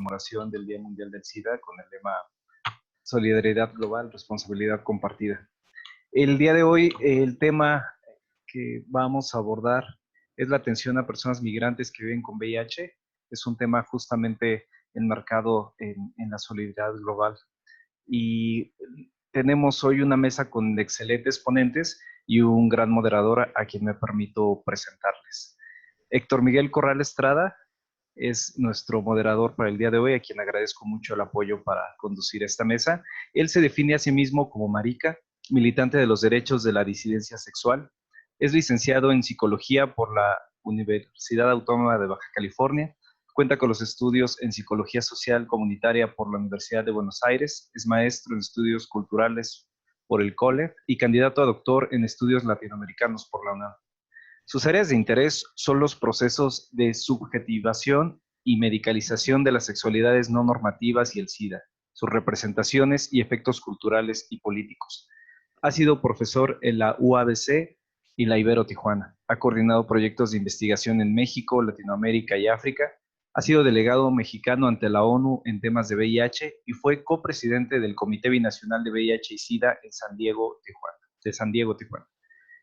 conmemoración del Día Mundial del SIDA con el lema Solidaridad Global, Responsabilidad Compartida. El día de hoy, el tema que vamos a abordar es la atención a personas migrantes que viven con VIH. Es un tema justamente enmarcado en la solidaridad global. Y tenemos hoy una mesa con excelentes ponentes y un gran moderador a quien me permito presentarles. Héctor Miguel Corral Estrada es nuestro moderador para el día de hoy, a quien agradezco mucho el apoyo para conducir esta mesa. Él se define a sí mismo como marica, militante de los derechos de la disidencia sexual. Es licenciado en psicología por la Universidad Autónoma de Baja California. Cuenta con los estudios en psicología social comunitaria por la Universidad de Buenos Aires. Es maestro en estudios culturales por el COLE y candidato a doctor en estudios latinoamericanos por la UNAM. Sus áreas de interés son los procesos de subjetivación y medicalización de las sexualidades no normativas y el SIDA, sus representaciones y efectos culturales y políticos. Ha sido profesor en la UABC y la Ibero Tijuana. Ha coordinado proyectos de investigación en México, Latinoamérica y África. Ha sido delegado mexicano ante la ONU en temas de VIH y fue copresidente del Comité Binacional de VIH y SIDA en San Diego, Tijuana.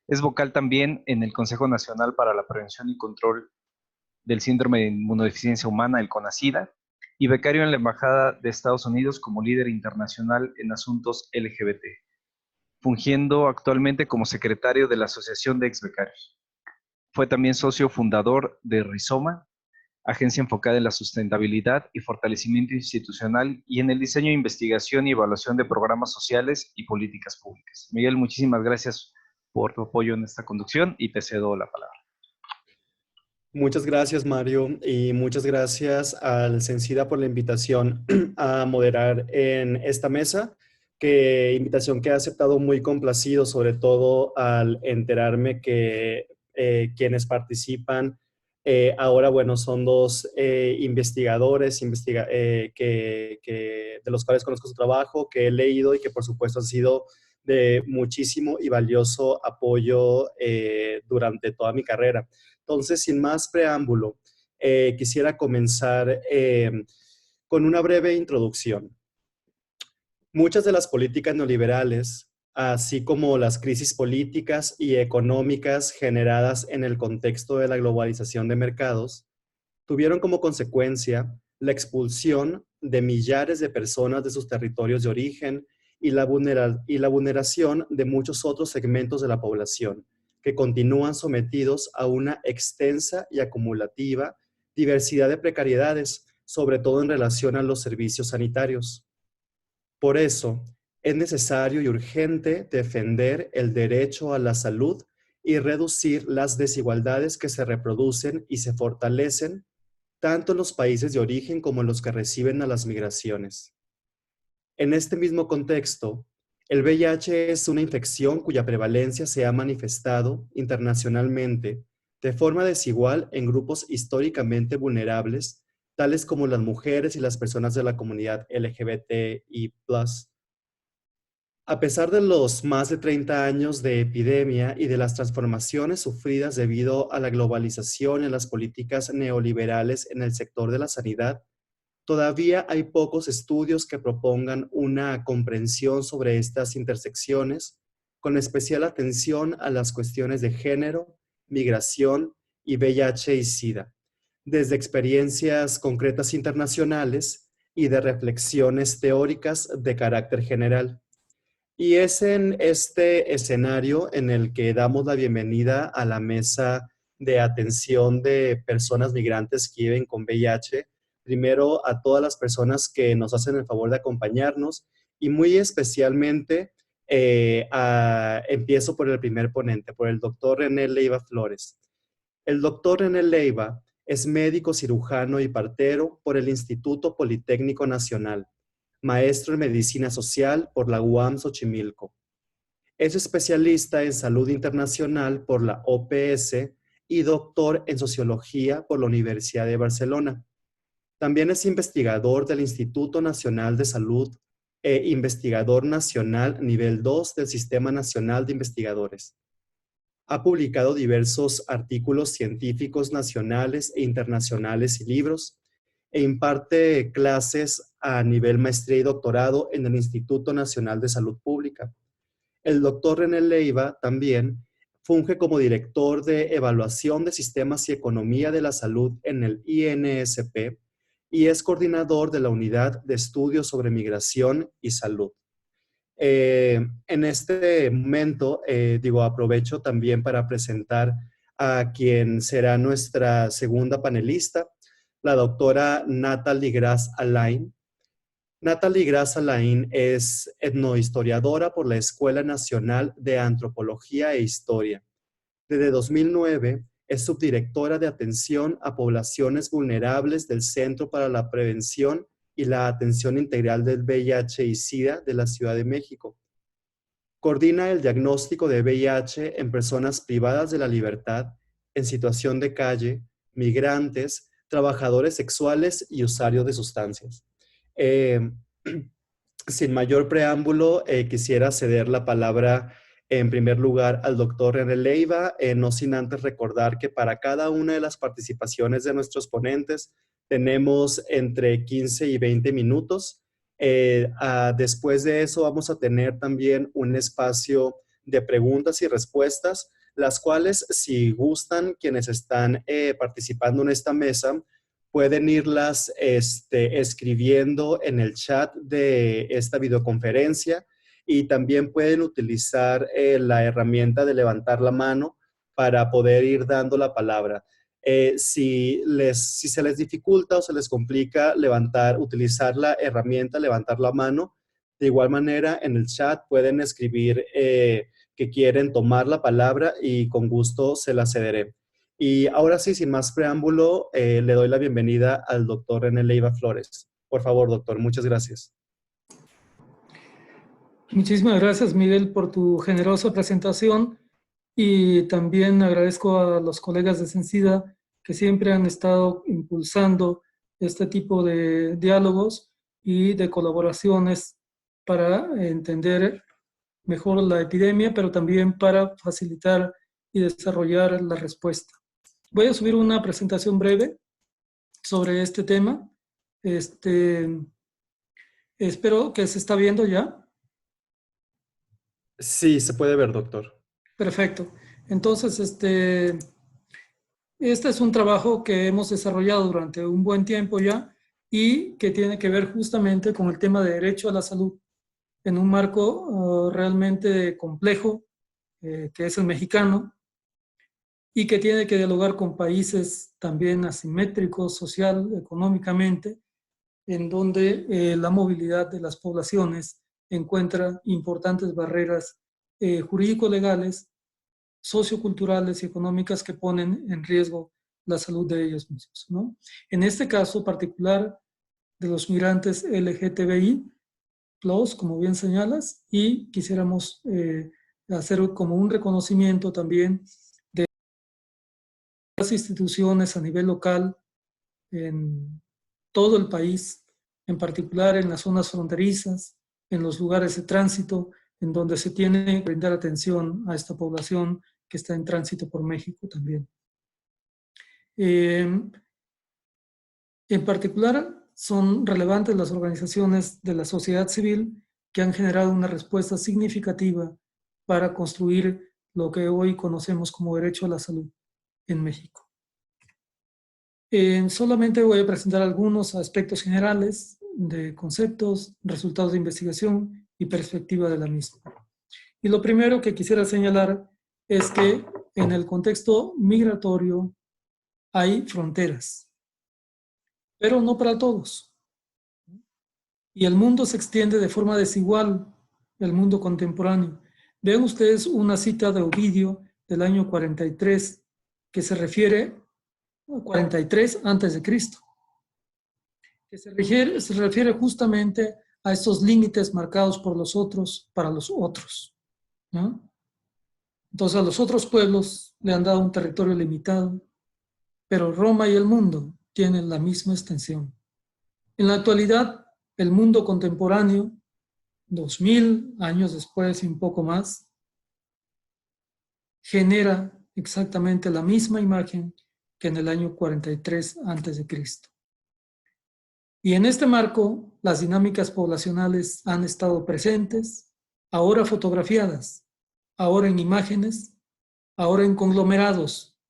Es vocal también en el Consejo Nacional para la Prevención y Control del Síndrome de Inmunodeficiencia Humana, el CONASIDA, y becario en la Embajada de Estados Unidos como líder internacional en asuntos LGBT, fungiendo actualmente como secretario de la Asociación de Exbecarios. Fue también socio fundador de Rizoma, agencia enfocada en la sustentabilidad y fortalecimiento institucional y en el diseño, investigación y evaluación de programas sociales y políticas públicas. Miguel, muchísimas gracias por tu apoyo en esta conducción y te cedo la palabra. Muchas gracias, Mario, y muchas gracias al Censida por la invitación a moderar en esta mesa, invitación que he aceptado muy complacido, sobre todo al enterarme que quienes participan ahora, bueno, son dos investigadores de los cuales conozco su trabajo, que he leído y que por supuesto han sido de muchísimo y valioso apoyo durante toda mi carrera. Entonces, sin más preámbulo, quisiera comenzar con una breve introducción. Muchas de las políticas neoliberales, así como las crisis políticas y económicas generadas en el contexto de la globalización de mercados, tuvieron como consecuencia la expulsión de millares de personas de sus territorios de origen y la vulneración de muchos otros segmentos de la población, que continúan sometidos a una extensa y acumulativa diversidad de precariedades, sobre todo en relación a los servicios sanitarios. Por eso, es necesario y urgente defender el derecho a la salud y reducir las desigualdades que se reproducen y se fortalecen tanto en los países de origen como en los que reciben a las migraciones. En este mismo contexto, el VIH es una infección cuya prevalencia se ha manifestado internacionalmente de forma desigual en grupos históricamente vulnerables, tales como las mujeres y las personas de la comunidad LGBTI+. A pesar de los más de 30 años de epidemia y de las transformaciones sufridas debido a la globalización en las políticas neoliberales en el sector de la sanidad, todavía hay pocos estudios que propongan una comprensión sobre estas intersecciones, con especial atención a las cuestiones de género, migración y VIH y SIDA, desde experiencias concretas internacionales y de reflexiones teóricas de carácter general. Y es en este escenario en el que damos la bienvenida a la mesa de atención de personas migrantes que viven con VIH. Primero, a todas las personas que nos hacen el favor de acompañarnos y muy especialmente empiezo por el primer ponente, por el doctor René Leiva Flores. El doctor René Leiva es médico cirujano y partero por el Instituto Politécnico Nacional, maestro en Medicina Social por la UAM Xochimilco. Es especialista en salud internacional por la OPS y doctor en sociología por la Universidad de Barcelona. También es investigador del Instituto Nacional de Salud e investigador nacional nivel 2 del Sistema Nacional de Investigadores. Ha publicado diversos artículos científicos nacionales e internacionales y libros. e imparte clases a nivel maestría y doctorado en el Instituto Nacional de Salud Pública. El doctor René Leiva también funge como director de evaluación de sistemas y economía de la salud en el INSP y es coordinador de la unidad de estudios sobre migración y salud. En este momento, aprovecho también para presentar a quien será nuestra segunda panelista, la doctora Natalie Gras Alain. Natalie Gras Alain es etnohistoriadora por la Escuela Nacional de Antropología e Historia. Desde 2009 es subdirectora de atención a poblaciones vulnerables del Centro para la Prevención y la Atención Integral del VIH y SIDA de la Ciudad de México. Coordina el diagnóstico de VIH en personas privadas de la libertad, en situación de calle, migrantes, trabajadores sexuales y usuarios de sustancias. Eh, Sin mayor preámbulo, quisiera ceder la palabra en primer lugar al doctor René Leiva, no sin antes recordar que para cada una de las participaciones de nuestros ponentes tenemos entre 15 y 20 minutos. Después de eso vamos a tener también un espacio de preguntas y respuestas, las cuales, si gustan, quienes están participando en esta mesa, pueden irlas escribiendo en el chat de esta videoconferencia y también pueden utilizar la herramienta de levantar la mano para poder ir dando la palabra. Si se les dificulta o se les complica utilizar la herramienta, levantar la mano, de igual manera en el chat pueden escribir que quieren tomar la palabra y con gusto se la cederé. Y ahora sí, sin más preámbulo, le doy la bienvenida al doctor René Leiva Flores. Por favor, doctor, muchas gracias. Muchísimas gracias, Miguel, por tu generosa presentación y también agradezco a los colegas de Censida que siempre han estado impulsando este tipo de diálogos y de colaboraciones para entender mejor la epidemia, pero también para facilitar y desarrollar la respuesta. Voy a subir una presentación breve sobre este tema. Espero que se está viendo ya. Sí, se puede ver, doctor. Perfecto. Entonces, este es un trabajo que hemos desarrollado durante un buen tiempo ya y que tiene que ver justamente con el tema de derecho a la salud en un marco realmente complejo, que es el mexicano, y que tiene que dialogar con países también asimétricos social, económicamente, en donde la movilidad de las poblaciones encuentra importantes barreras jurídico-legales, socioculturales y económicas que ponen en riesgo la salud de ellos mismos, ¿no? En este caso particular de los migrantes LGTBI+, como bien señalas, y quisiéramos hacer como un reconocimiento también de las instituciones a nivel local en todo el país, en particular en las zonas fronterizas, en los lugares de tránsito, en donde se tiene que brindar atención a esta población que está en tránsito por México también. En particular, son relevantes las organizaciones de la sociedad civil que han generado una respuesta significativa para construir lo que hoy conocemos como derecho a la salud en México. Solamente voy a presentar algunos aspectos generales de conceptos, resultados de investigación y perspectiva de la misma. Y lo primero que quisiera señalar es que en el contexto migratorio hay fronteras, pero no para todos. Y el mundo se extiende de forma desigual, el mundo contemporáneo. Vean ustedes una cita de Ovidio del año 43 que se refiere 43 antes de Cristo, que se refiere justamente a estos límites marcados por los otros para los otros, ¿no? Entonces a los otros pueblos le han dado un territorio limitado, pero Roma y el mundo tienen la misma extensión. En la actualidad, el mundo contemporáneo, 2000 años después y un poco más, genera exactamente la misma imagen que en el año 43 antes de Cristo. Y en este marco, las dinámicas poblacionales han estado presentes, ahora fotografiadas, ahora en imágenes, ahora en conglomerados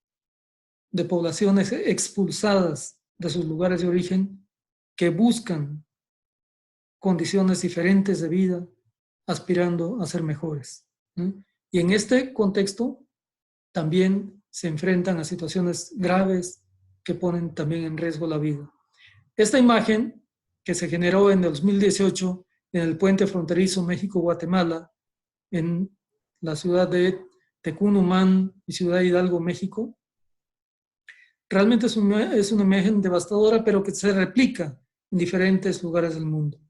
de poblaciones expulsadas de sus lugares de origen que buscan condiciones diferentes de vida, aspirando a ser mejores. Y en este contexto también se enfrentan a situaciones graves que ponen también en riesgo la vida. Esta imagen que se generó en el 2018 en el puente fronterizo México-Guatemala, en la ciudad de Tecunumán y Ciudad Hidalgo, México, realmente es una imagen devastadora, pero que se replica en diferentes lugares del mundo.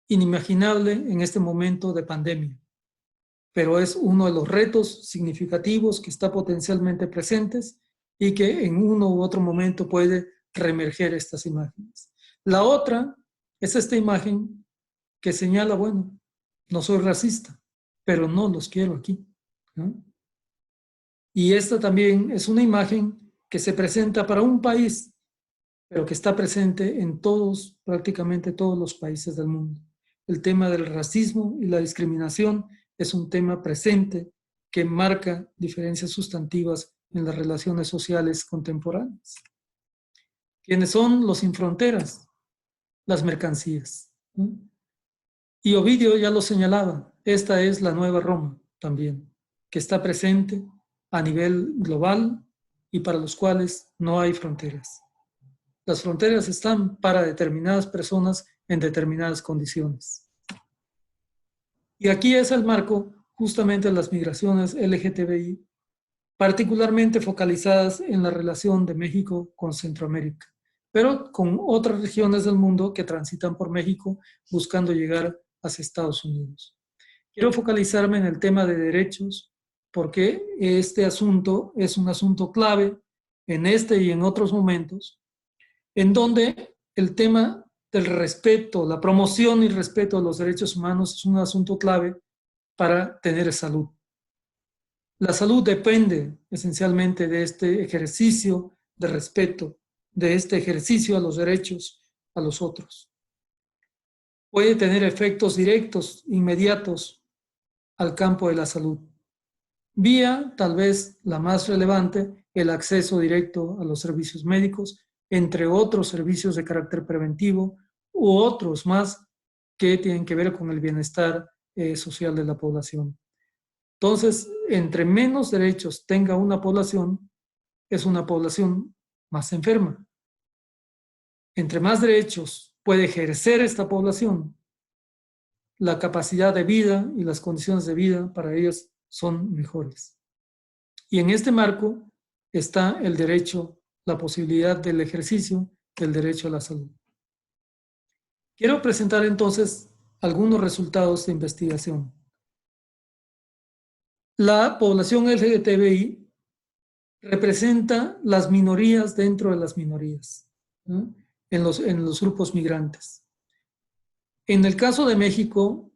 Inimaginable en este momento de pandemia, pero es uno de los retos significativos que está potencialmente presentes y que en uno u otro momento puede reemerger estas imágenes. La otra es esta imagen que señala, bueno, no soy racista, pero no los quiero aquí, ¿no? Y esta también es una imagen que se presenta para un país, pero que está presente en todos, prácticamente todos los países del mundo. El tema del racismo y la discriminación es un tema presente que marca diferencias sustantivas en las relaciones sociales contemporáneas. ¿Quiénes son los sin fronteras? Las mercancías. Y Ovidio ya lo señalaba, esta es la nueva Roma también, que está presente a nivel global y para los cuales no hay fronteras. Las fronteras están para determinadas personas en determinadas condiciones. Y aquí es el marco justamente de las migraciones LGTBI, particularmente focalizadas en la relación de México con Centroamérica, pero con otras regiones del mundo que transitan por México buscando llegar hacia Estados Unidos. Quiero focalizarme en el tema de derechos porque este asunto es un asunto clave en este y en otros momentos, en donde el tema del respeto, la promoción y respeto de los derechos humanos es un asunto clave para tener salud. La salud depende esencialmente de este ejercicio de respeto, de este ejercicio a los derechos a los otros. Puede tener efectos directos, inmediatos al campo de la salud. Vía, tal vez la más relevante, el acceso directo a los servicios médicos, entre otros servicios de carácter preventivo u otros más que tienen que ver con el bienestar social de la población. Entonces, entre menos derechos tenga una población, es una población más enferma. Entre más derechos puede ejercer esta población, la capacidad de vida y las condiciones de vida para ellos son mejores. Y en este marco está el derecho, la posibilidad del ejercicio del derecho a la salud. Quiero presentar entonces algunos resultados de investigación. La población LGTBI representa las minorías dentro de las minorías, ¿no? en los grupos migrantes. En el caso de México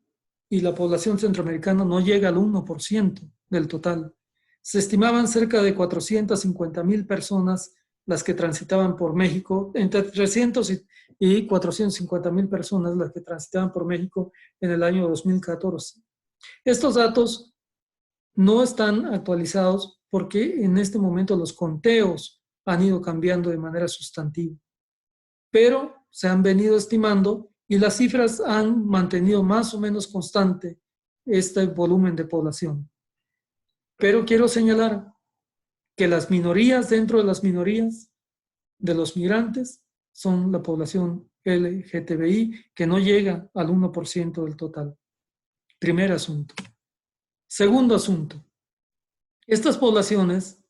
y la población centroamericana no llega al 1% del total. Se estimaban cerca de 450,000 personas las que transitaban por México, entre 300 y 450,000 personas las que transitaban por México en el año 2014. Estos datos no están actualizados porque en este momento los conteos han ido cambiando de manera sustantiva, pero se han venido estimando y las cifras han mantenido más o menos constante este volumen de población. Pero quiero señalar que las minorías dentro de las minorías de los migrantes son la población LGTBI, que no llega al 1% del total. Primer asunto. Segundo asunto. Estas poblaciones,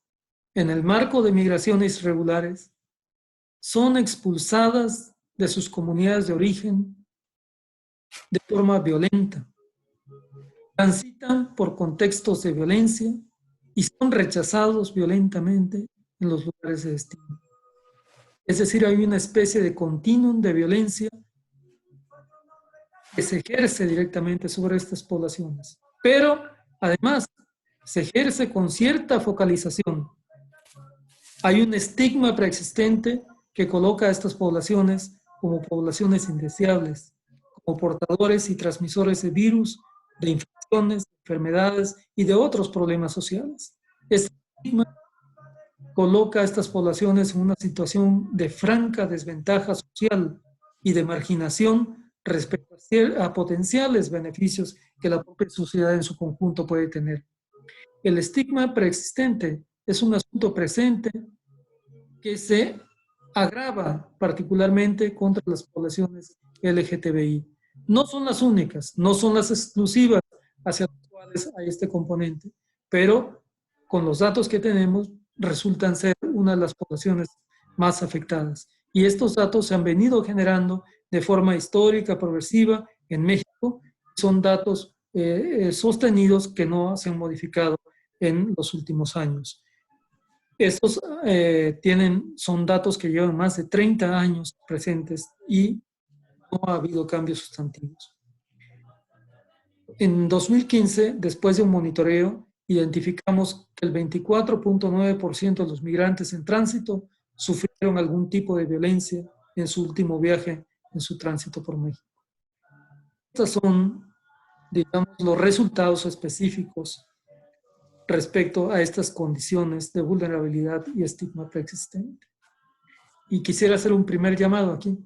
en el marco de migraciones irregulares, son expulsadas de sus comunidades de origen de forma violenta. Transitan por contextos de violencia y son rechazados violentamente en los lugares de destino. Es decir, hay una especie de continuum de violencia que se ejerce directamente sobre estas poblaciones. Pero, además, se ejerce con cierta focalización. Hay un estigma preexistente que coloca a estas poblaciones como poblaciones indeseables, como portadores y transmisores de virus, de infecciones, de enfermedades y de otros problemas sociales. Este estigma coloca a estas poblaciones en una situación de franca desventaja social y de marginación respecto a potenciales beneficios que la propia sociedad en su conjunto puede tener. El estigma preexistente es un asunto presente que se agrava particularmente contra las poblaciones LGTBI. No son las únicas, no son las exclusivas hacia las cuales hay este componente, pero con los datos que tenemos resultan ser una de las poblaciones más afectadas. Y estos datos se han venido generando de forma histórica, progresiva en México. Son datos sostenidos que no se han modificado en los últimos años. Estos son datos que llevan más de 30 años presentes y no ha habido cambios sustantivos. En 2015, después de un monitoreo, identificamos que el 24.9% de los migrantes en tránsito sufrieron algún tipo de violencia en su último viaje, en su tránsito por México. Estos son, digamos, los resultados específicos respecto a estas condiciones de vulnerabilidad y estigma preexistente. Y quisiera hacer un primer llamado aquí.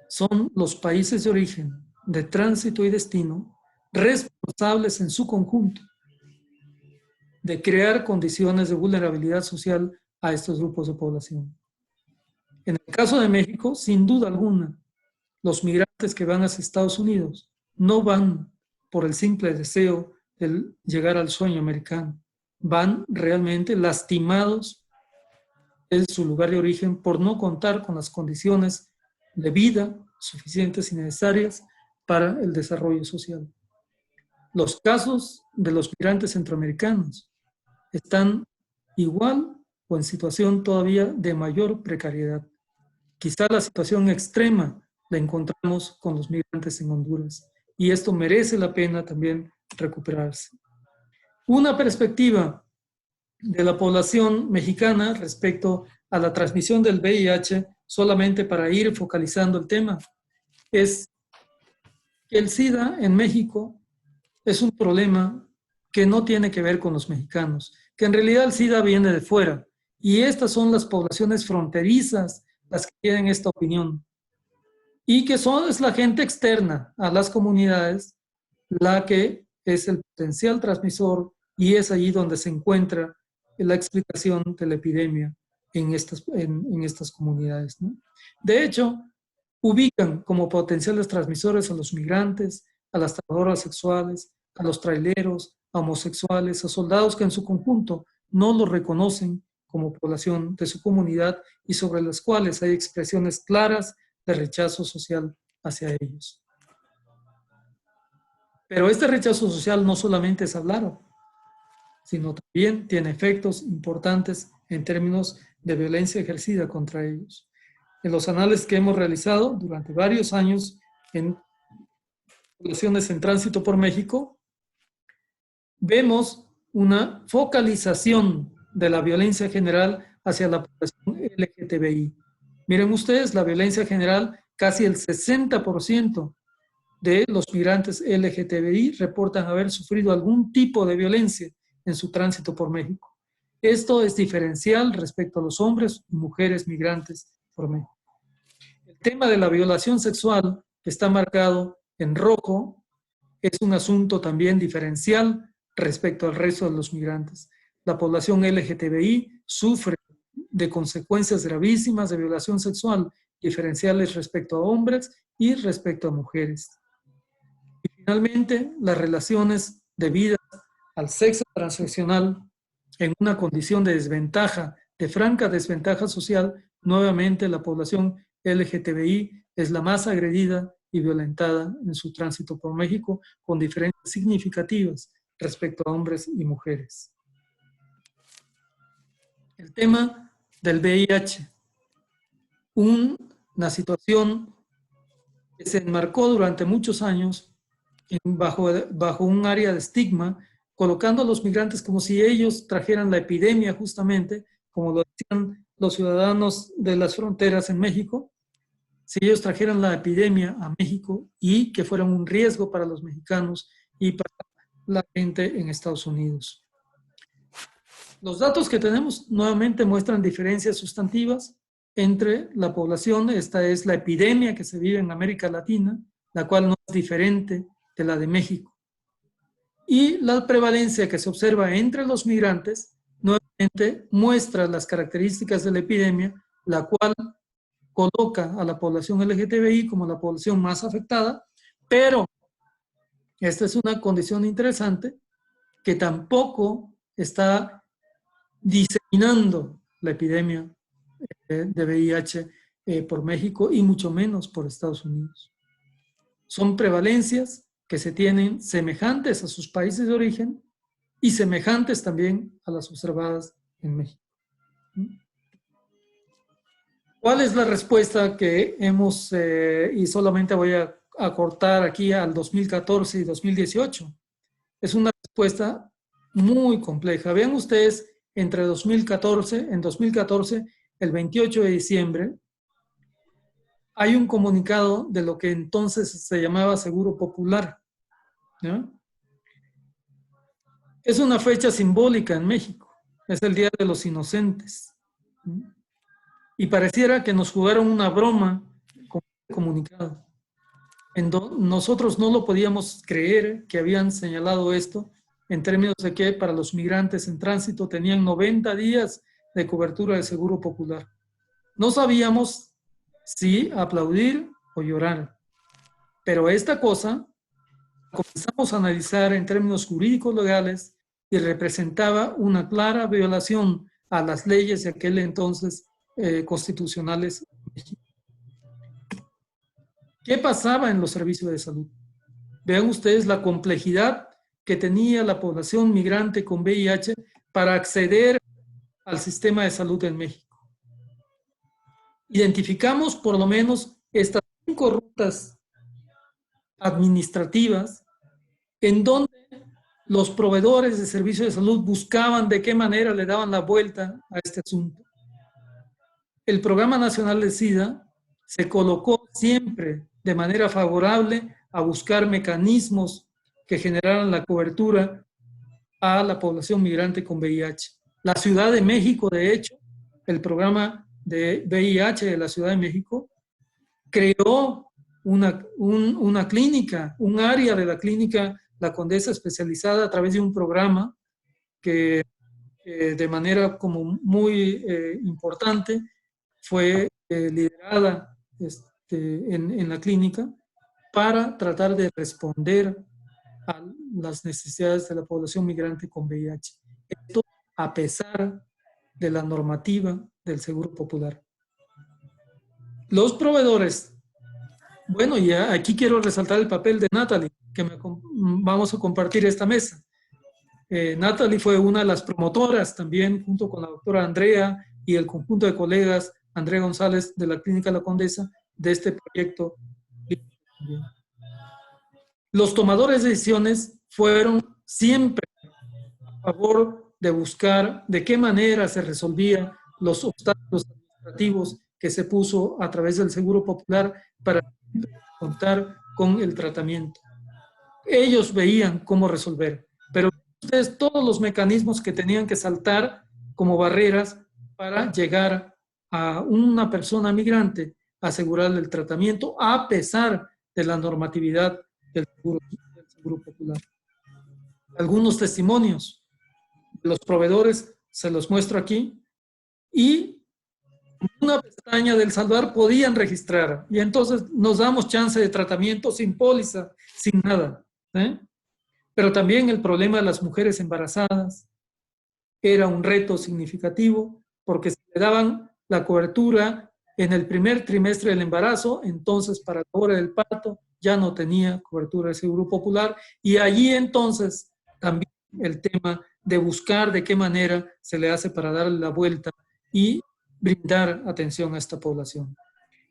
Son los países de origen, de tránsito y destino responsables en su conjunto de crear condiciones de vulnerabilidad social a estos grupos de población. En el caso de México, sin duda alguna, los migrantes que van hacia Estados Unidos no van por el simple deseo de llegar al sueño americano. Van realmente lastimados en su lugar de origen por no contar con las condiciones de vida suficientes y necesarias para el desarrollo social. Los casos de los migrantes centroamericanos están igual o en situación todavía de mayor precariedad. Quizá la situación extrema la encontramos con los migrantes en Honduras y esto merece la pena también recuperarse. Una perspectiva de la población mexicana respecto a la transmisión del VIH, solamente para ir focalizando el tema, es que el SIDA en México es un problema que no tiene que ver con los mexicanos, que en realidad el SIDA viene de fuera, y estas son las poblaciones fronterizas las que tienen esta opinión, y que es la gente externa a las comunidades la que es el potencial transmisor, y es allí donde se encuentra la explicación de la epidemia en estas comunidades, ¿no? De hecho, ubican como potenciales transmisores a los migrantes, a las trabajadoras sexuales, a los traileros, a homosexuales, a soldados que en su conjunto no los reconocen como población de su comunidad y sobre las cuales hay expresiones claras de rechazo social hacia ellos. Pero este rechazo social no solamente es hablado, sino también tiene efectos importantes en términos de violencia ejercida contra ellos. En los análisis que hemos realizado durante varios años en poblaciones en tránsito por México, vemos una focalización de la violencia general hacia la población LGTBI. Miren ustedes, la violencia general, casi el 60% de los migrantes LGTBI reportan haber sufrido algún tipo de violencia en su tránsito por México. Esto es diferencial respecto a los hombres y mujeres migrantes por México. El tema de la violación sexual, que está marcado en rojo, es un asunto también diferencial respecto al resto de los migrantes. La población LGTBI sufre de consecuencias gravísimas de violación sexual, diferenciales respecto a hombres y respecto a mujeres. Y finalmente, las relaciones debidas al sexo transaccional en una condición de desventaja, de franca desventaja social, nuevamente la población LGTBI es la más agredida y violentada en su tránsito por México, con diferencias significativas respecto a hombres y mujeres. El tema del VIH, una situación que se enmarcó durante muchos años bajo un área de estigma, colocando a los migrantes como si ellos trajeran la epidemia justamente, como lo decían los ciudadanos de las fronteras en México, si ellos trajeran la epidemia a México y que fueran un riesgo para los mexicanos y para la gente en Estados Unidos. Los datos que tenemos nuevamente muestran diferencias sustantivas entre la población. Esta es la epidemia que se vive en América Latina, la cual no es diferente de la de México. Y la prevalencia que se observa entre los migrantes nuevamente muestra las características de la epidemia, la cual coloca a la población LGTBI como la población más afectada, pero esta es una condición interesante que tampoco está diseminando la epidemia de VIH por México y mucho menos por Estados Unidos. Son prevalencias que se tienen semejantes a sus países de origen y semejantes también a las observadas en México. ¿Cuál es la respuesta que hemos, y solamente voy a acortar aquí al 2014 y 2018? Es una respuesta muy compleja. Vean ustedes, en 2014, el 28 de diciembre, hay un comunicado de lo que entonces se llamaba Seguro Popular, ¿no? Es una fecha simbólica en México, es el Día de los Inocentes, ¿no? Y pareciera que nos jugaron una broma con el comunicado. Nosotros no lo podíamos creer que habían señalado esto en términos de que para los migrantes en tránsito tenían 90 días de cobertura de Seguro Popular. No sabíamos si aplaudir o llorar, pero esta cosa comenzamos a analizar en términos jurídicos legales y representaba una clara violación a las leyes de aquel entonces constitucionales. ¿Qué pasaba en los servicios de salud? Vean ustedes la complejidad que tenía la población migrante con VIH para acceder al sistema de salud en México. Identificamos por lo menos estas 5 rutas administrativas en donde los proveedores de servicios de salud buscaban de qué manera le daban la vuelta a este asunto. El Programa Nacional de SIDA se colocó siempre de manera favorable a buscar mecanismos que generaran la cobertura a la población migrante con VIH. La Ciudad de México, de hecho, el programa de VIH de la Ciudad de México, creó una clínica, un área de la clínica La Condesa especializada a través de un programa que de manera como muy importante fue liderada en la clínica para tratar de responder a las necesidades de la población migrante con VIH. Esto a pesar de la normativa del Seguro Popular. Los proveedores, bueno, y aquí quiero resaltar el papel de Natalie, que vamos a compartir esta mesa. Natalie fue una de las promotoras también, junto con la doctora Andrea y el conjunto de colegas, Andrea González de la Clínica La Condesa, de este proyecto. Los tomadores de decisiones fueron siempre a favor de buscar de qué manera se resolvía los obstáculos administrativos que se puso a través del Seguro Popular para contar con el tratamiento. Ellos veían cómo resolver, pero ustedes todos los mecanismos que tenían que saltar como barreras para llegar a una persona migrante, asegurarle el tratamiento a pesar de la normatividad del Seguro Popular. Algunos testimonios de los proveedores se los muestro aquí, y una pestaña del Salvador podían registrar, y entonces nos damos chance de tratamiento sin póliza, sin nada, ¿eh? Pero también el problema de las mujeres embarazadas era un reto significativo, porque se le daban la cobertura en el primer trimestre del embarazo, entonces para la hora del parto ya no tenía cobertura de Seguro Popular, y allí entonces también el tema de buscar de qué manera se le hace para darle la vuelta y brindar atención a esta población.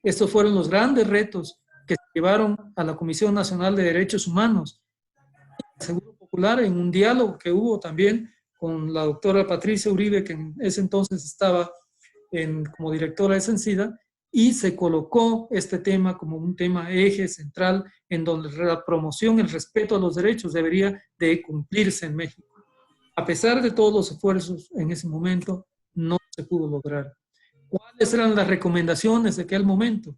Estos fueron los grandes retos que se llevaron a la Comisión Nacional de Derechos Humanos, el Seguro Popular, en un diálogo que hubo también con la doctora Patricia Uribe, que en ese entonces estaba como directora de Sencida, y se colocó este tema como un tema eje central en donde la promoción, el respeto a los derechos debería de cumplirse en México. A pesar de todos los esfuerzos en ese momento, no se pudo lograr. ¿Cuáles eran las recomendaciones de aquel momento?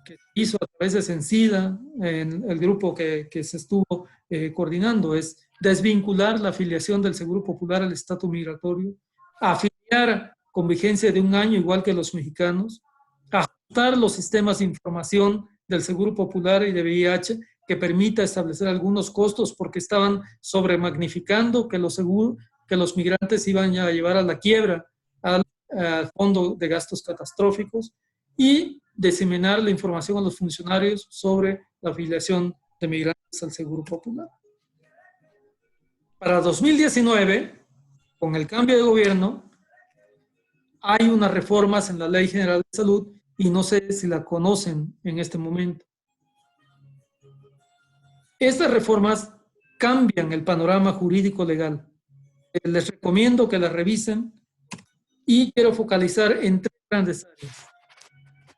Que se hizo a través de Sencida, en el grupo que se estuvo coordinando, es desvincular la afiliación del Seguro Popular al estatus migratorio, afiliar con vigencia de 1 año, igual que los mexicanos, ajustar los sistemas de información del Seguro Popular y de VIH que permita establecer algunos costos porque estaban sobremagnificando que los migrantes iban a llevar a la quiebra al fondo de gastos catastróficos, y diseminar la información a los funcionarios sobre la afiliación de migrantes al Seguro Popular. Para 2019, con el cambio de gobierno, hay unas reformas en la Ley General de Salud y no sé si la conocen en este momento. Estas reformas cambian el panorama jurídico legal. Les recomiendo que las revisen y quiero focalizar en 3 grandes áreas.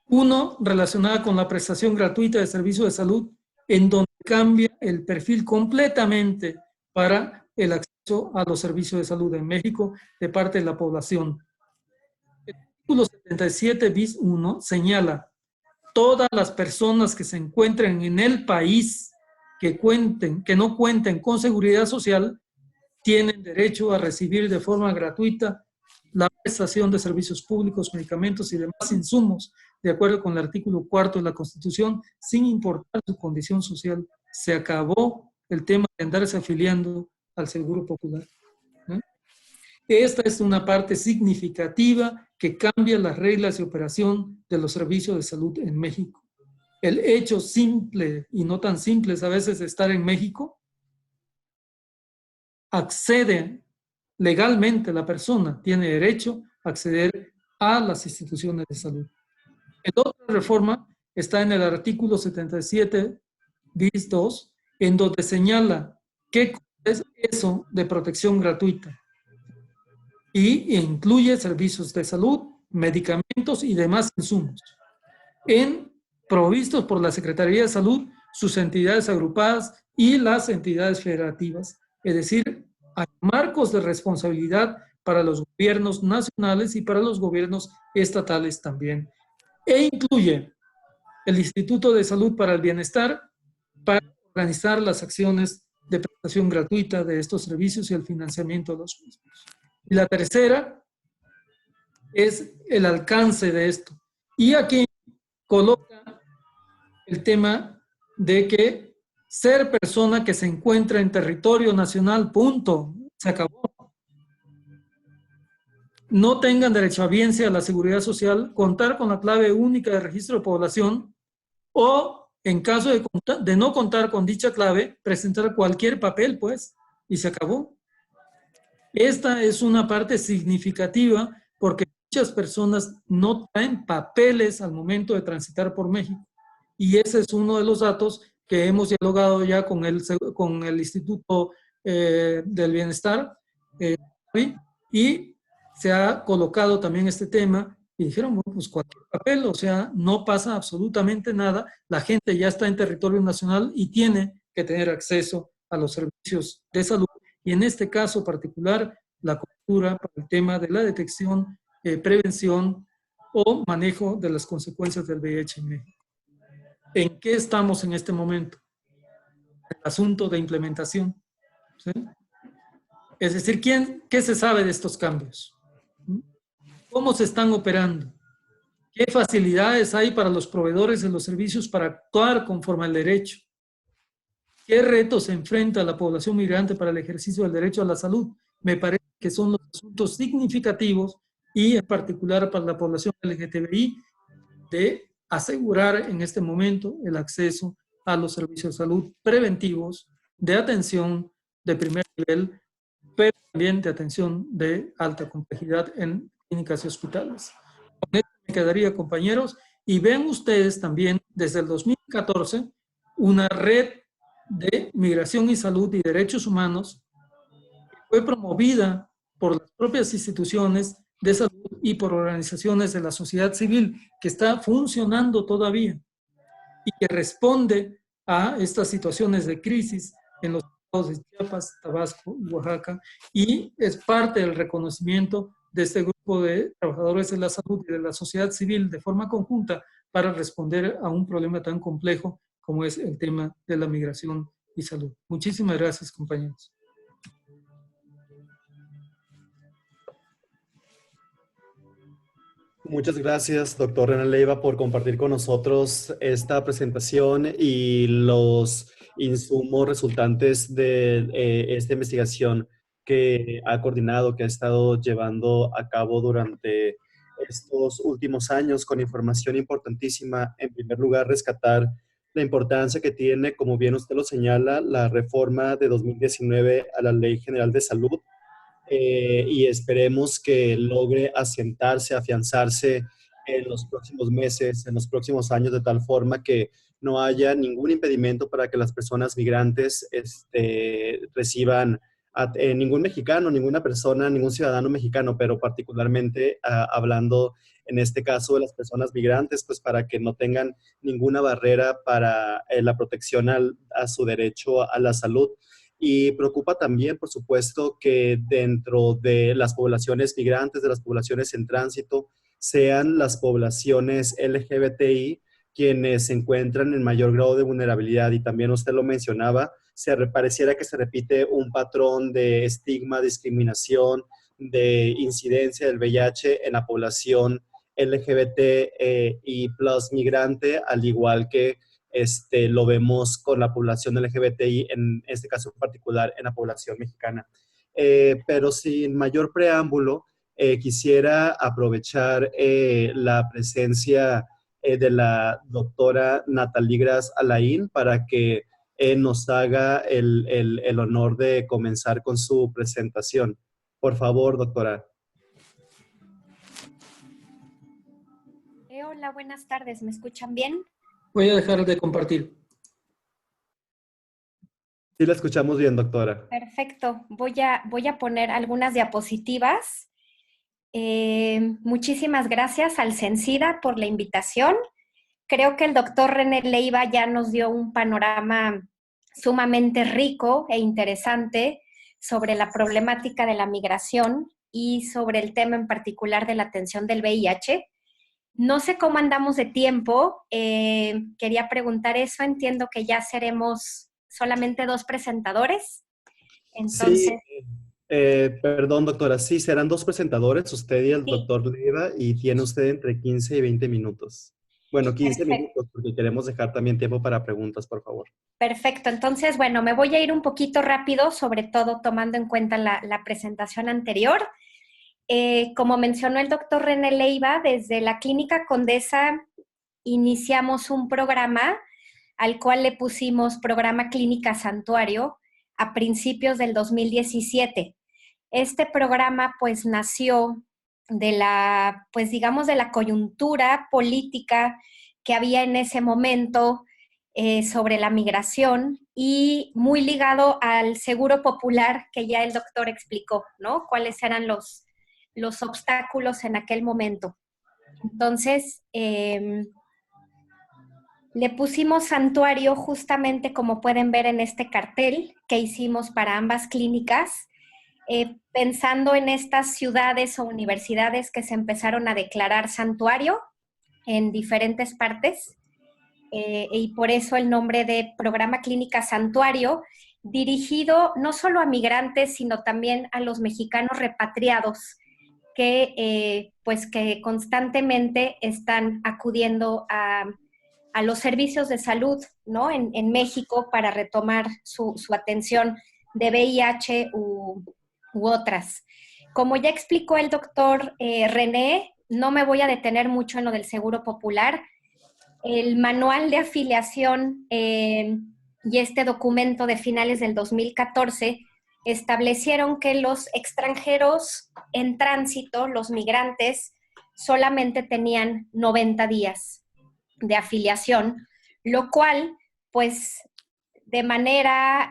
Uno, relacionada con la prestación gratuita de servicios de salud, en donde cambia el perfil completamente para el acceso a los servicios de salud en México de parte de la población. El artículo 77 bis 1 señala: todas las personas que se encuentren en el país que no cuenten con seguridad social tienen derecho a recibir de forma gratuita la prestación de servicios públicos, medicamentos y demás insumos, de acuerdo con el artículo 4 de la Constitución, sin importar su condición social. Se acabó el tema de andarse afiliando al Seguro Popular, ¿no? Esta es una parte significativa que cambia las reglas de operación de los servicios de salud en México. El hecho simple y no tan simple a veces de estar en México, accede legalmente, la persona tiene derecho a acceder a las instituciones de salud. La otra reforma está en el artículo 77 bis 2, en donde señala qué es eso de protección gratuita y incluye servicios de salud, medicamentos y demás insumos provistos por la Secretaría de Salud, sus entidades agrupadas y las entidades federativas. Es decir, hay marcos de responsabilidad para los gobiernos nacionales y para los gobiernos estatales también. E incluye el Instituto de Salud para el Bienestar para organizar las acciones de prestación gratuita de estos servicios y el financiamiento de los mismos. Y la tercera es el alcance de esto. Y aquí coloca el tema de que ser persona que se encuentra en territorio nacional, punto, se acabó. No tengan derechohabiencia a la seguridad social, contar con la clave única de registro de población o, en caso de no contar con dicha clave, presentar cualquier papel, pues, y se acabó. Esta es una parte significativa porque muchas personas no traen papeles al momento de transitar por México. Y ese es uno de los datos que hemos dialogado ya con el Instituto del Bienestar y se ha colocado también este tema y dijeron, bueno, pues cualquier papel, o sea, no pasa absolutamente nada, la gente ya está en territorio nacional y tiene que tener acceso a los servicios de salud y en este caso particular la cobertura para el tema de la detección, prevención o manejo de las consecuencias del VIH en México. ¿En qué estamos en este momento? El asunto de implementación, ¿sí? Es decir, ¿qué se sabe de estos cambios? ¿Cómo se están operando? ¿Qué facilidades hay para los proveedores de los servicios para actuar conforme al derecho? ¿Qué retos se enfrenta la población migrante para el ejercicio del derecho a la salud? Me parece que son los asuntos significativos y en particular para la población LGTBI de asegurar en este momento el acceso a los servicios de salud preventivos, de atención de primer nivel, pero también de atención de alta complejidad en clínicas y hospitales. Con esto me quedaría, compañeros, y ven ustedes también desde el 2014 una red de migración y salud y derechos humanos que fue promovida por las propias instituciones de salud y por organizaciones de la sociedad civil que está funcionando todavía y que responde a estas situaciones de crisis en los estados de Chiapas, Tabasco y Oaxaca, y es parte del reconocimiento de este grupo de trabajadores de la salud y de la sociedad civil de forma conjunta para responder a un problema tan complejo como es el tema de la migración y salud. Muchísimas gracias, compañeros. Muchas gracias, doctor René Leiva, por compartir con nosotros esta presentación y los insumos resultantes de esta investigación que ha coordinado, que ha estado llevando a cabo durante estos últimos años con información importantísima. En primer lugar, rescatar la importancia que tiene, como bien usted lo señala, la reforma de 2019 a la Ley General de Salud, y esperemos que logre asentarse, afianzarse en los próximos meses, en los próximos años, de tal forma que no haya ningún impedimento para que las personas migrantes reciban ningún mexicano, ninguna persona, ningún ciudadano mexicano, pero particularmente hablando en este caso de las personas migrantes, pues para que no tengan ninguna barrera para la protección a su derecho a la salud. Y preocupa también, por supuesto, que dentro de las poblaciones migrantes, de las poblaciones en tránsito, sean las poblaciones LGBTI quienes se encuentran en mayor grado de vulnerabilidad. Y también usted lo mencionaba, pareciera que se repite un patrón de estigma, discriminación, de incidencia del VIH en la población LGBT y plus migrante, al igual que lo vemos con la población LGBTI, en este caso en particular en la población mexicana. Pero sin mayor preámbulo, quisiera aprovechar la presencia de la doctora Nathalie Gras Alain para que nos haga el honor de comenzar con su presentación. Por favor, doctora. Hola, buenas tardes. ¿Me escuchan bien? Voy a dejar de compartir. Sí, la escuchamos bien, doctora. Perfecto. Voy a poner algunas diapositivas. Muchísimas gracias al CENSIDA por la invitación. Creo que el doctor René Leiva ya nos dio un panorama sumamente rico e interesante sobre la problemática de la migración y sobre el tema en particular de la atención del VIH. No sé cómo andamos de tiempo. Quería preguntar eso. Entiendo que ya seremos solamente 2 presentadores. Entonces, sí, perdón, doctora. Sí, serán 2 presentadores, usted y el doctor Leiva, y tiene usted entre 15 y 20 minutos. Bueno, 15 minutos, porque queremos dejar también tiempo para preguntas, por favor. Perfecto. Entonces, bueno, me voy a ir un poquito rápido, sobre todo tomando en cuenta la presentación anterior. Como mencionó el doctor René Leiva, desde la Clínica Condesa iniciamos un programa al cual le pusimos Programa Clínica Santuario a principios del 2017. Este programa pues nació de la, pues digamos, de la coyuntura política que había en ese momento sobre la migración y muy ligado al seguro popular que ya el doctor explicó, ¿no? Cuáles eran los obstáculos en aquel momento. Entonces, le pusimos santuario justamente como pueden ver en este cartel que hicimos para ambas clínicas, pensando en estas ciudades o universidades que se empezaron a declarar santuario en diferentes partes, y por eso el nombre de Programa Clínica Santuario, dirigido no solo a migrantes, sino también a los mexicanos repatriados que constantemente están acudiendo a los servicios de salud, ¿no? en México para retomar su atención de VIH u otras. Como ya explicó el doctor René, no me voy a detener mucho en lo del Seguro Popular. El manual de afiliación y este documento de finales del 2014 establecieron que los extranjeros en tránsito, los migrantes, solamente tenían 90 días de afiliación, lo cual, pues, de manera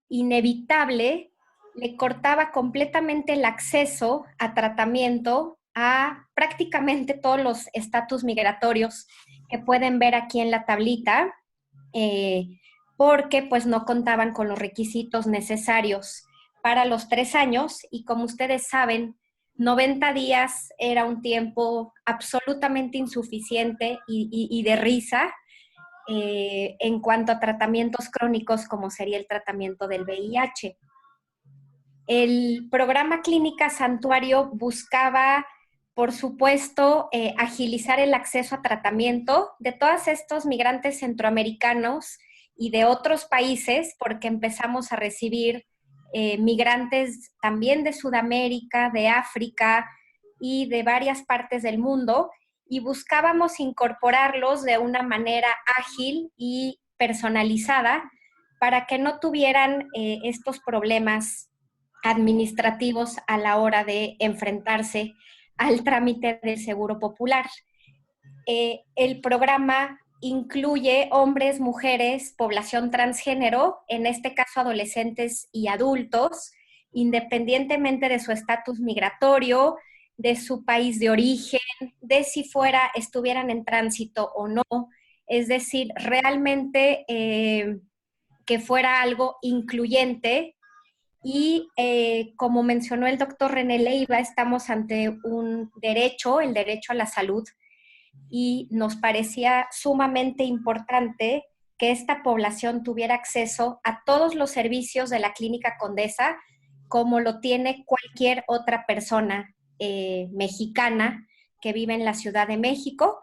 inevitable, le cortaba completamente el acceso a tratamiento a prácticamente todos los estatus migratorios que pueden ver aquí en la tablita, porque pues no contaban con los requisitos necesarios para los 3 años, y como ustedes saben, 90 días era un tiempo absolutamente insuficiente y de risa en cuanto a tratamientos crónicos como sería el tratamiento del VIH. El programa Clínica Santuario buscaba, por supuesto, agilizar el acceso a tratamiento de todos estos migrantes centroamericanos y de otros países, porque empezamos a recibir migrantes también de Sudamérica, de África y de varias partes del mundo, y buscábamos incorporarlos de una manera ágil y personalizada para que no tuvieran estos problemas administrativos a la hora de enfrentarse al trámite del Seguro Popular. El programa incluye hombres, mujeres, población transgénero, en este caso adolescentes y adultos, independientemente de su estatus migratorio, de su país de origen, de si estuvieran en tránsito o no. Es decir, realmente que fuera algo incluyente. Y como mencionó el doctor René Leiva, estamos ante un derecho, el derecho a la salud, y nos parecía sumamente importante que esta población tuviera acceso a todos los servicios de la Clínica Condesa, como lo tiene cualquier otra persona mexicana que vive en la Ciudad de México.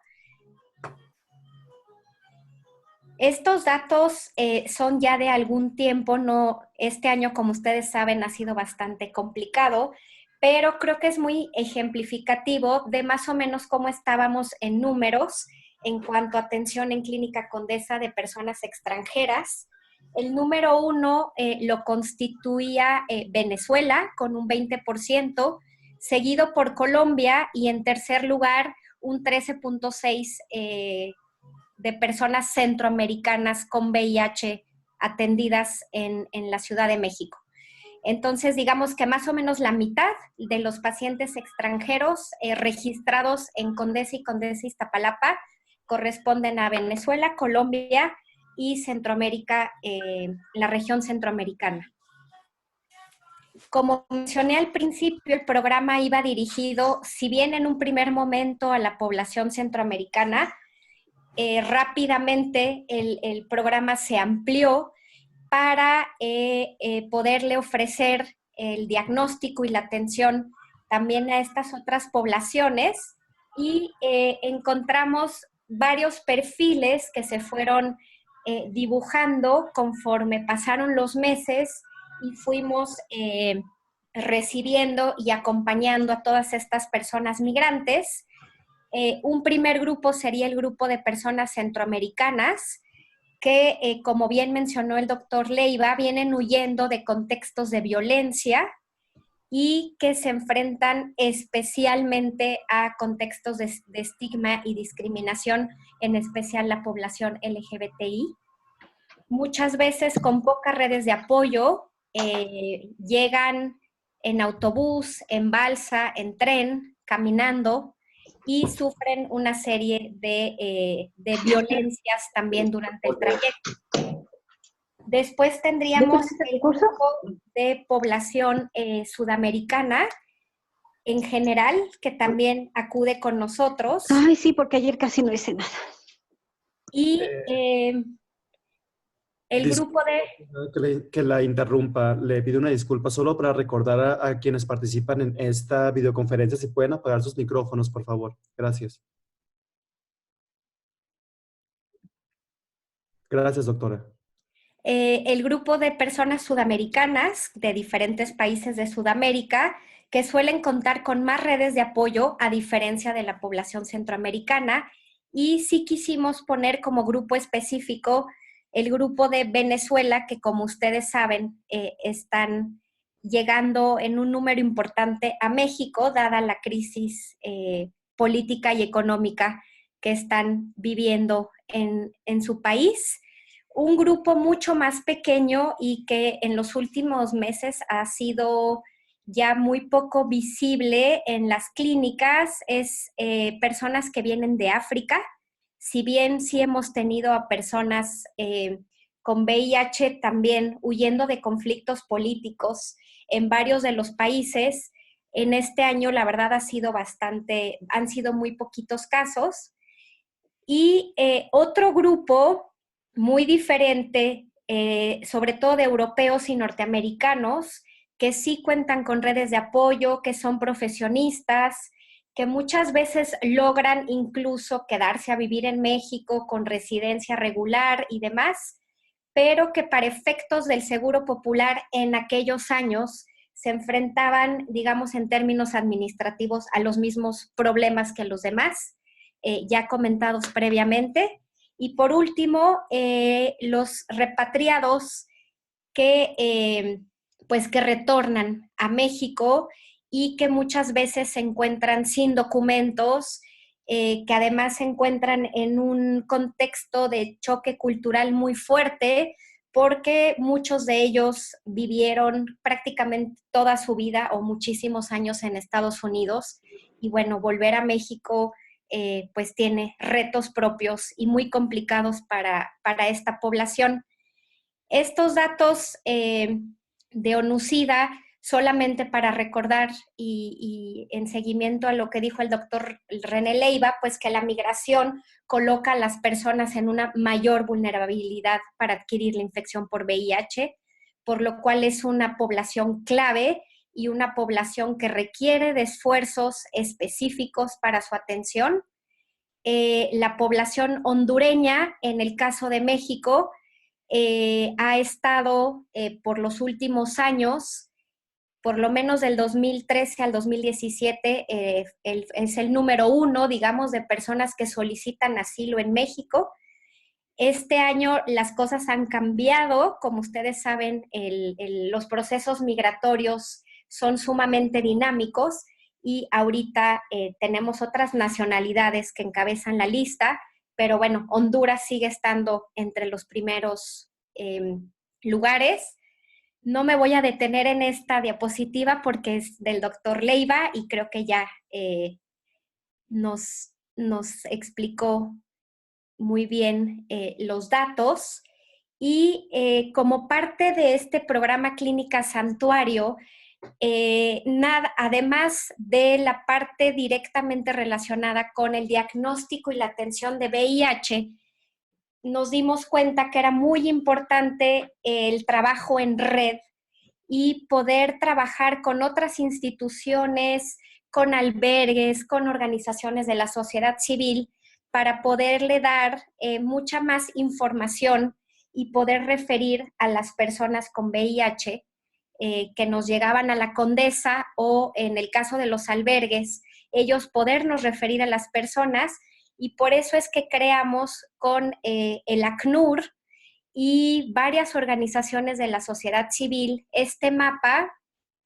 Estos datos son ya de algún tiempo, no, este año, como ustedes saben, ha sido bastante complicado, pero creo que es muy ejemplificativo de más o menos cómo estábamos en números en cuanto a atención en Clínica Condesa de personas extranjeras. El número 1 lo constituía Venezuela con un 20%, seguido por Colombia, y en tercer lugar un 13.6% de personas centroamericanas con VIH atendidas en la Ciudad de México. Entonces, digamos que más o menos la mitad de los pacientes extranjeros registrados en Condesa y Condesa Iztapalapa corresponden a Venezuela, Colombia y Centroamérica, la región centroamericana. Como mencioné al principio, el programa iba dirigido, si bien en un primer momento a la población centroamericana, rápidamente el programa se amplió para poderle ofrecer el diagnóstico y la atención también a estas otras poblaciones, y encontramos varios perfiles que se fueron dibujando conforme pasaron los meses y fuimos recibiendo y acompañando a todas estas personas migrantes. Un primer grupo sería el grupo de personas centroamericanas que, como bien mencionó el doctor Leiva, vienen huyendo de contextos de violencia y que se enfrentan especialmente a contextos de estigma y discriminación, en especial la población LGBTI. Muchas veces con pocas redes de apoyo, llegan en autobús, en balsa, en tren, caminando, y sufren una serie de violencias también durante el trayecto. Después tendríamos el grupo de población sudamericana en general, que también acude con nosotros. Ay, sí, porque ayer casi no hice nada. Y el grupo de... Que la interrumpa, le pido una disculpa solo para recordar a quienes participan en esta videoconferencia si pueden apagar sus micrófonos, por favor. Gracias. Gracias, doctora. El grupo de personas sudamericanas de diferentes países de Sudamérica, que suelen contar con más redes de apoyo a diferencia de la población centroamericana, y sí quisimos poner como grupo específico el grupo de Venezuela, que como ustedes saben están llegando en un número importante a México, dada la crisis política y económica que están viviendo en su país. un grupo mucho más pequeño y que en los últimos meses ha sido ya muy poco visible en las clínicas, es personas que vienen de África. Si bien sí hemos tenido a personas con VIH también huyendo de conflictos políticos en varios de los países, en este año la verdad han sido muy poquitos casos. Y otro grupo muy diferente, sobre todo de europeos y norteamericanos, que sí cuentan con redes de apoyo, que son profesionistas, que muchas veces logran incluso quedarse a vivir en México con residencia regular y demás, pero que para efectos del Seguro Popular en aquellos años se enfrentaban, digamos, en términos administrativos a los mismos problemas que los demás, ya comentados previamente. Y por último, los repatriados que retornan a México y que muchas veces se encuentran sin documentos, que además se encuentran en un contexto de choque cultural muy fuerte, porque muchos de ellos vivieron prácticamente toda su vida o muchísimos años en Estados Unidos, y bueno, volver a México pues tiene retos propios y muy complicados para esta población. Estos datos de ONU-SIDA, solamente para recordar y en seguimiento a lo que dijo el doctor René Leiva, pues que la migración coloca a las personas en una mayor vulnerabilidad para adquirir la infección por VIH, por lo cual es una población clave y una población que requiere de esfuerzos específicos para su atención. La población hondureña, en el caso de México, ha estado por los últimos años, por lo menos del 2013 al 2017, es el número 1, digamos, de personas que solicitan asilo en México. Este año las cosas han cambiado. Como ustedes saben, los procesos migratorios son sumamente dinámicos y ahorita tenemos otras nacionalidades que encabezan la lista, pero bueno, Honduras sigue estando entre los primeros lugares. No me voy a detener en esta diapositiva porque es del doctor Leiva y creo que ya nos explicó muy bien los datos. Y como parte de este programa Clínica Santuario, además de la parte directamente relacionada con el diagnóstico y la atención de VIH, nos dimos cuenta que era muy importante el trabajo en red y poder trabajar con otras instituciones, con albergues, con organizaciones de la sociedad civil, para poderle dar mucha más información y poder referir a las personas con VIH que nos llegaban a la Condesa, o en el caso de los albergues, ellos podernos referir a las personas. Y por eso es que creamos con el ACNUR y varias organizaciones de la sociedad civil este mapa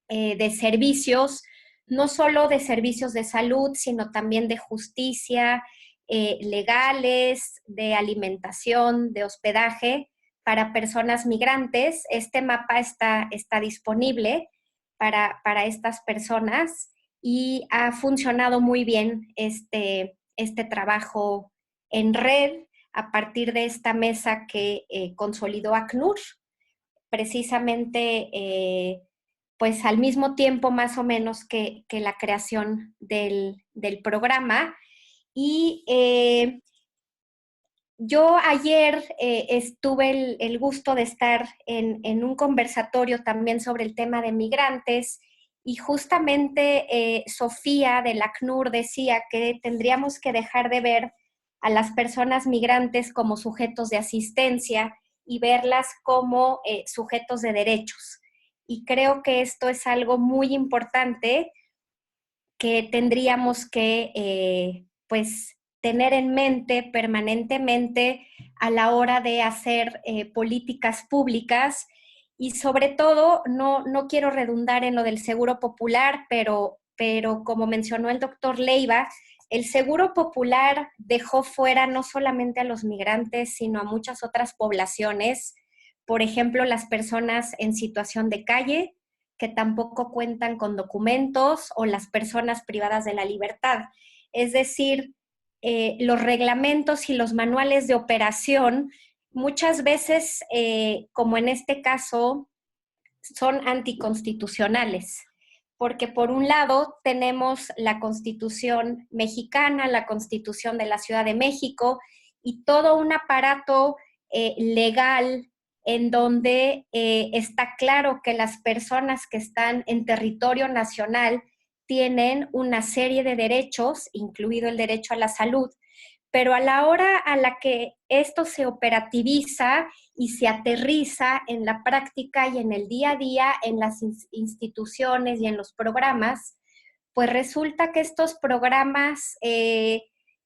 de servicios, no solo de servicios de salud, sino también de justicia, legales, de alimentación, de hospedaje para personas migrantes. Este mapa está disponible para estas personas y ha funcionado muy bien este trabajo en red a partir de esta mesa que consolidó ACNUR, precisamente pues al mismo tiempo más o menos que la creación del programa. Y yo ayer tuve el gusto de estar en un conversatorio también sobre el tema de migrantes, y justamente Sofía del ACNUR decía que tendríamos que dejar de ver a las personas migrantes como sujetos de asistencia y verlas como sujetos de derechos. Y creo que esto es algo muy importante que tendríamos que pues tener en mente permanentemente a la hora de hacer políticas públicas. Y sobre todo, no quiero redundar en lo del Seguro Popular, pero como mencionó el doctor Leiva, El Seguro Popular dejó fuera no solamente a los migrantes, sino a muchas otras poblaciones, por ejemplo, las personas en situación de calle, que tampoco cuentan con documentos, o las personas privadas de la libertad. Es decir, los reglamentos y los manuales de operación muchas veces, como en este caso, son anticonstitucionales, porque por un lado tenemos la Constitución mexicana, la Constitución de la Ciudad de México y todo un aparato legal en donde está claro que las personas que están en territorio nacional tienen una serie de derechos, incluido el derecho a la salud, pero a la hora a la que esto se operativiza y se aterriza en la práctica y en el día a día en las instituciones y en los programas, pues resulta que estos programas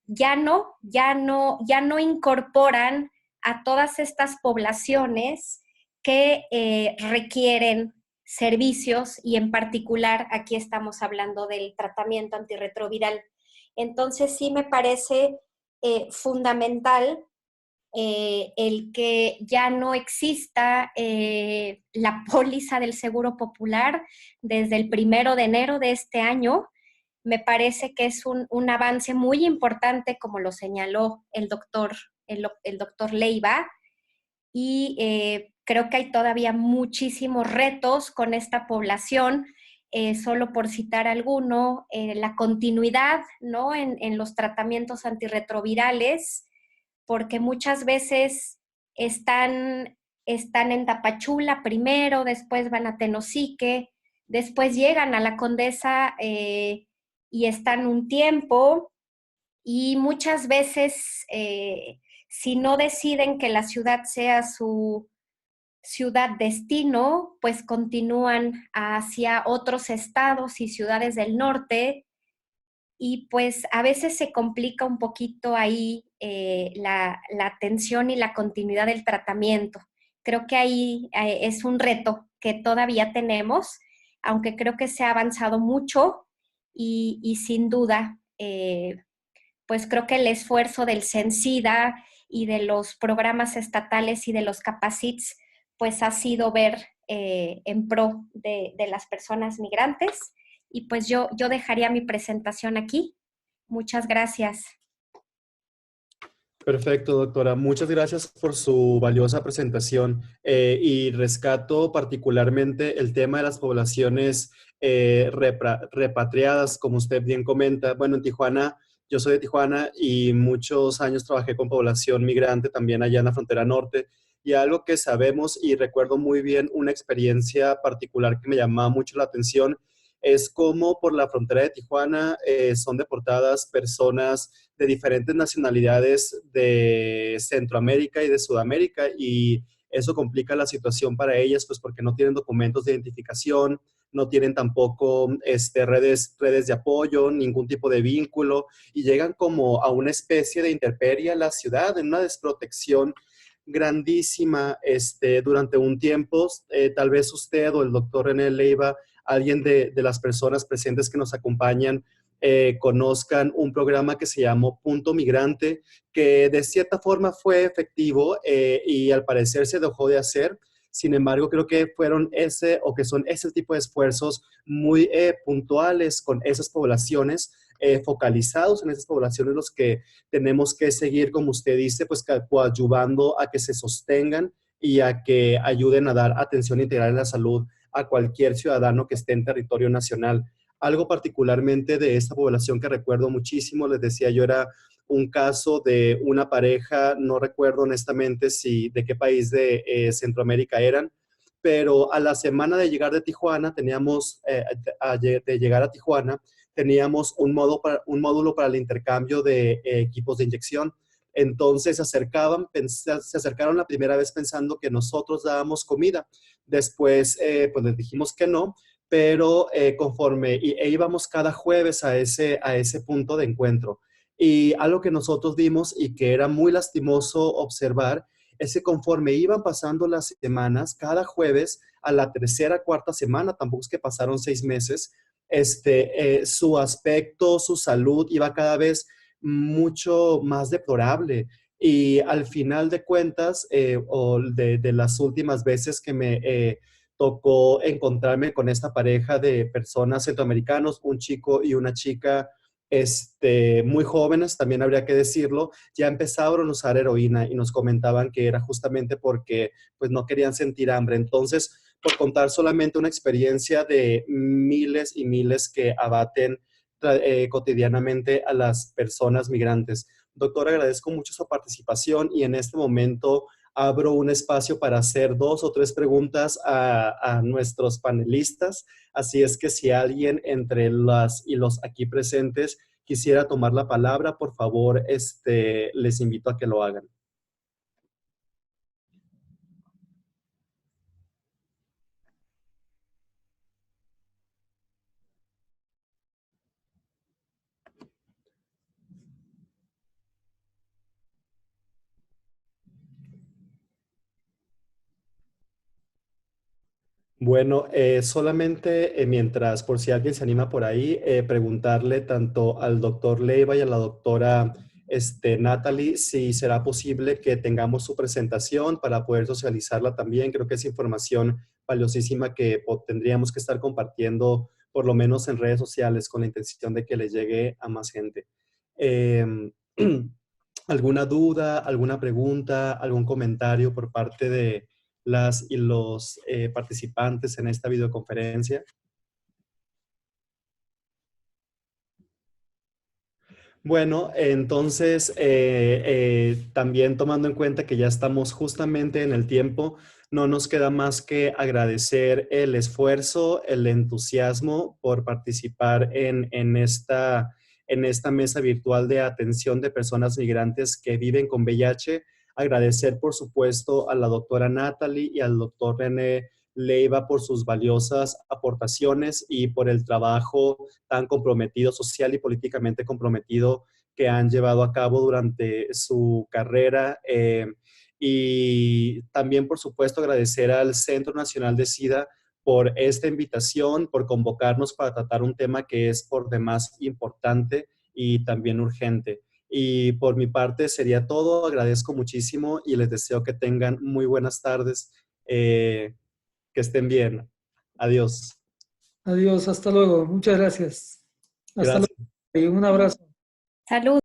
ya no incorporan a todas estas poblaciones que requieren servicios, y en particular aquí estamos hablando del tratamiento antirretroviral. Entonces sí me parece fundamental el que ya no exista la póliza del Seguro Popular desde el 1 de enero de este año. Me parece que es un avance muy importante, como lo señaló el doctor Leiva, y creo que hay todavía muchísimos retos con esta población. Solo por citar alguno, la continuidad, ¿no?, en los tratamientos antirretrovirales, porque muchas veces están en Tapachula primero, después van a Tenosique, después llegan a la Condesa y están un tiempo, y muchas veces si no deciden que la ciudad sea su ciudad destino, pues continúan hacia otros estados y ciudades del norte, y pues a veces se complica un poquito ahí la atención y la continuidad del tratamiento. Creo que ahí es un reto que todavía tenemos, aunque creo que se ha avanzado mucho, y sin duda, pues creo que el esfuerzo del CENSIDA y de los programas estatales y de los Capacits pues ha sido ver en pro de las personas migrantes. Y pues yo dejaría mi presentación aquí. Muchas gracias. Perfecto, doctora. Muchas gracias por su valiosa presentación y rescato particularmente el tema de las poblaciones repatriadas, como usted bien comenta. Bueno, en Tijuana, yo soy de Tijuana y muchos años trabajé con población migrante también allá en la frontera norte, y algo que sabemos y recuerdo muy bien, una experiencia particular que me llamaba mucho la atención, es cómo por la frontera de Tijuana son deportadas personas de diferentes nacionalidades de Centroamérica y de Sudamérica, y eso complica la situación para ellas, pues porque no tienen documentos de identificación, no tienen tampoco redes de apoyo, ningún tipo de vínculo, y llegan como a una especie de intemperie a la ciudad, en una desprotección grandísima durante un tiempo. Tal vez usted o el doctor René Leiva, alguien de las personas presentes que nos acompañan, conozcan un programa que se llamó Punto Migrante, que de cierta forma fue efectivo y al parecer se dejó de hacer. Sin embargo, creo que son ese tipo de esfuerzos muy puntuales con esas poblaciones, focalizados en esas poblaciones, los que tenemos que seguir, como usted dice, pues coadyuvando a que se sostengan y a que ayuden a dar atención integral en la salud a cualquier ciudadano que esté en territorio nacional. Algo particularmente de esta población que recuerdo muchísimo, les decía yo, era un caso de una pareja, no recuerdo honestamente de qué país de Centroamérica eran, pero a la semana de llegar de Tijuana, de llegar a Tijuana, teníamos un módulo para el intercambio de equipos de inyección. Entonces se acercaron la primera vez pensando que nosotros dábamos comida. Después, pues les dijimos que no, pero conforme íbamos cada jueves a ese punto de encuentro. Y algo que nosotros vimos y que era muy lastimoso observar es que conforme iban pasando las semanas, cada jueves, a la tercera, cuarta semana, tampoco es que pasaron 6 meses, su aspecto, su salud iba cada vez mucho más deplorable. Y al final de cuentas, o de las últimas veces que me tocó encontrarme con esta pareja de personas centroamericanos, un chico y una chica, muy jóvenes, también habría que decirlo, ya empezaron a usar heroína y nos comentaban que era justamente porque pues no querían sentir hambre. Entonces, por contar solamente una experiencia de miles y miles que abaten cotidianamente a las personas migrantes. Doctor, agradezco mucho su participación y en este momento abro un espacio para hacer 2 o 3 preguntas a nuestros panelistas. Así es que si alguien entre las y los aquí presentes quisiera tomar la palabra, por favor, les invito a que lo hagan. Bueno, solamente mientras, por si alguien se anima por ahí, preguntarle tanto al doctor Leiva y a la doctora Natalie si será posible que tengamos su presentación para poder socializarla también. Creo que es información valiosísima que tendríamos que estar compartiendo, por lo menos en redes sociales, con la intención de que le llegue a más gente. Em, ¿Alguna duda, alguna pregunta, algún comentario por parte de las y los participantes en esta videoconferencia? Bueno, entonces, también tomando en cuenta que ya estamos justamente en el tiempo, no nos queda más que agradecer el esfuerzo, el entusiasmo por participar en esta mesa virtual de atención de personas migrantes que viven con VIH. Agradecer, por supuesto, a la doctora Natalie y al doctor René Leiva por sus valiosas aportaciones y por el trabajo tan comprometido, social y políticamente comprometido que han llevado a cabo durante su carrera. Y también, por supuesto, agradecer al Centro Nacional de SIDA por esta invitación, por convocarnos para tratar un tema que es por demás importante y también urgente. Y por mi parte sería todo. Agradezco muchísimo y les deseo que tengan muy buenas tardes. Que estén bien. Adiós. Adiós, hasta luego. Muchas gracias. Hasta luego Gracias. y un abrazo. Salud.